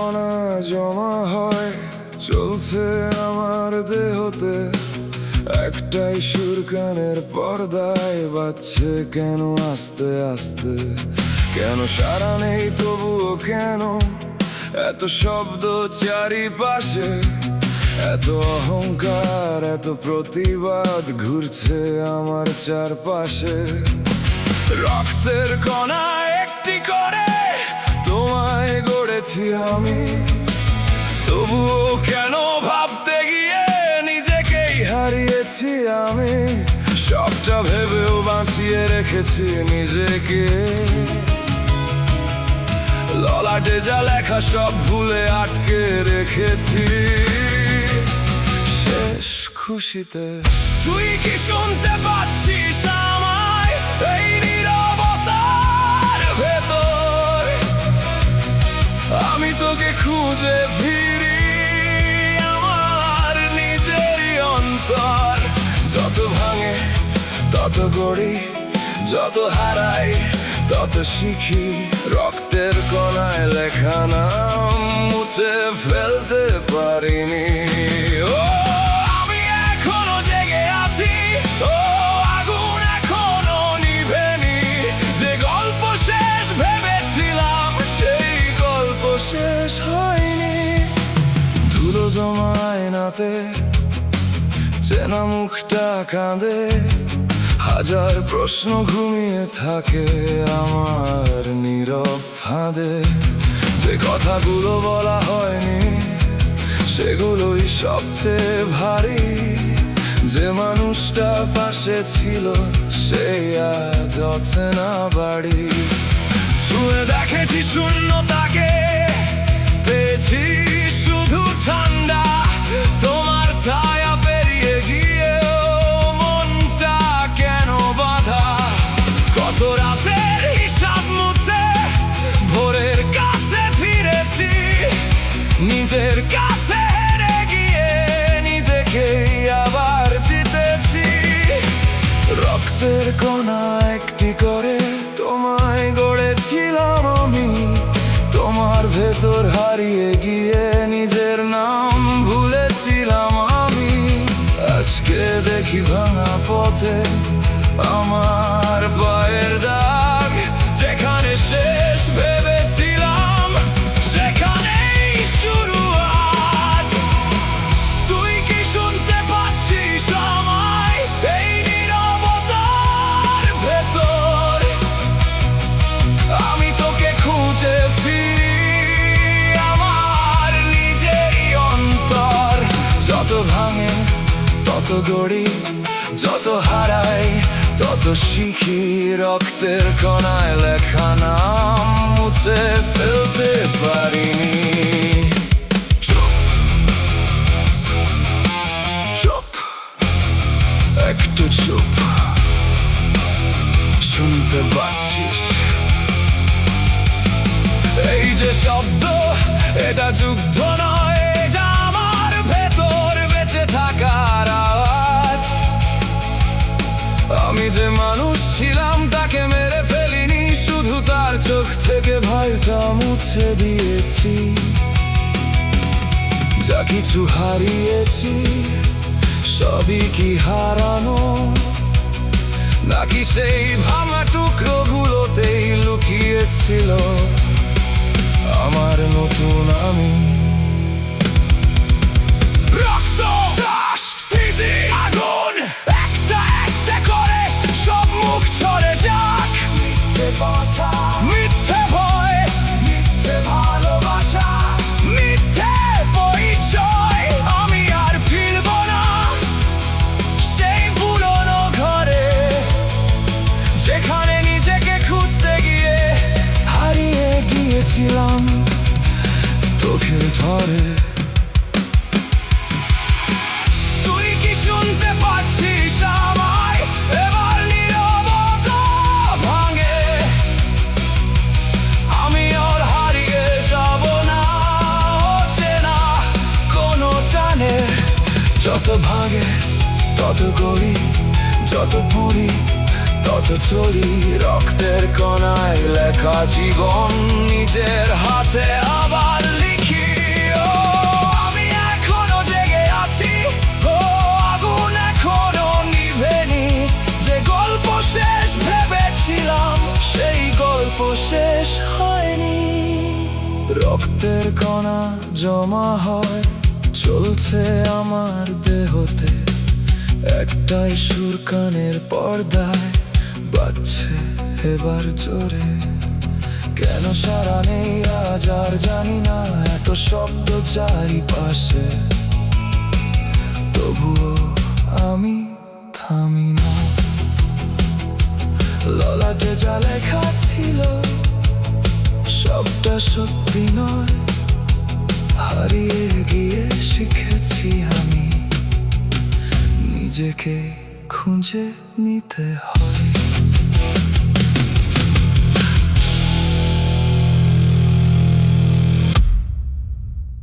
কণা জমা হয় চলছে আমার দেহতে, একটাই সুর কানের পর্দায় বাজছে কেন আস্তে আস্তে। কেন সারা নেই তবুও কেন এত শব্দ চারিপাশে, এত অহংকার এত প্রতিবাদ ঘুরছে আমার চারপাশে। রক্তের কণা একটি করে তোমায় গড়েছি আমি, তবুও কেন ভাবতে গিয়ে নিজেকেই হারিয়েছি আমি। সবটা ভেবেও বাঁচিয়ে রেখেছি নিজেকে, ললাটে যা লেখা সব ভুলে আটকে রেখেছি শেষ খুশিতে। তুই কি শুনতে পাচ্ছিস আমায় এই নীরবতার ভেতর? আমি তোকে খুঁজে ফিরি আমার নিজেরই অন্তর। যত ভাঙে তত গড়ি, যত হারাই তত শিখি। রক্তের কণায় লেখা নাম মুছে ফেলতে পারিনি। ও আমি এখনো জেগে আছি, ও আগুন এখনো নিভেনি। যে গল্প শেষ ভেবেছিলাম সেই গল্প শেষ হয়নি। ধুলো জমা আয়নাতে চেনা মুখটা কাঁদে, হাজার প্রশ্ন ঘুমিয়ে থাকে আমার নীরব ফাঁদে। যে কথাগুলো বলা হয়নি সেগুলোই সবচেয়ে ভারী। যে মানুষটা পাশে ছিল সেই আজ অচেনা বাড়ি। ছুঁয়ে দেখেছি শূন্যতাকে, পেয়েছি শুধু ঠান্ডা। তোমার ছায়া পেরিয়ে গিয়েও মনটা কেন বাঁধা? কত রাতের হিসাব মুছে ভোরের কাছে ফিরেছি, নিজের কাছে হেরে গিয়ে নিজেকেই আবার জিতেছি। রক্তের কণা একটি করে তোমায় গড়েছিলাম আমি, তোমার ভেতর হারিয়ে গিয়ে নিজের নাম ভুলেছিলাম আমি। আজকে দেখি ভাঙা পথে আমার পায়ের দাগ, যেখানে শেষ ভেবেছিলাম সেখানেই শুরু আজ। তুই কি শুনতে পাচ্ছিস আমায় এই নীরবতার ভেতর? আমি তোকে খুঁজে ফিরি আমার নিজেরই অন্তর। যত ভাঙে তত গড়ি, যত হারাই তত শিখি। রক্তের কণায় লেখা নাম মুছে ফেলতে পারিনি। চুপ চুপ একটু চুপ, শুনতে পাচ্ছিস এই যে শব্দ? এটা যুদ্ধ নয়, এটা আমার ভেতর বেঁচে থাকার আওয়াজ। আমি যে মানুষ ছিলাম তাকে মেরে ফেলিনি, শুধু তার চোখ থেকে ভয়টা মুছে দিয়েছি। যা কিছু হারিয়েছি সবই কি হারানো, নাকি সেই ভাঙা টুকরোগুলোতেই লুকিয়েছিল আমার নতুন আমি? রক্ত শ্বাস স্থিতি আগুন, একটা একটা করে সব মুখ ছড়ে যাক। মিথ্যে কথা, মিথ্যে ভয়, মিথ্যে ভালোবাসা, মিথ্যে পরিচয়। আমি আর ফিরব না সেই পুরনো ঘরে, যেখানে নিজেকে খুঁজতে গিয়ে হারিয়ে গিয়েছিলাম তোকে ধরে। তুই কি শুনতে পাচ্ছিস আমায়? এবার নীরবতা ভাঙে, আমি আর হারিয়ে যাব না অচেনা কোনো টানে। যত ভাঙে তত গড়ি, যত পুরি তত চলি। রক্তের কণায় লেখা জীবন নিজের হাতে আবার লিখি। বেদনা জমা হয়, চলছে আমার দেহতে একটাই সুর কানের পর্দায় বাজছে এবার জোরে। কেন সারা নেই আজ আর জানি না, এত শব্দ চারিপাশে, তবুও আমি থামি না। ললাটে যা লেখা ছিল সবটা সত্যি নয়, হারিয়ে গিয়ে শিখেছি আমি নিজেকে খুঁজে নিতে হয়।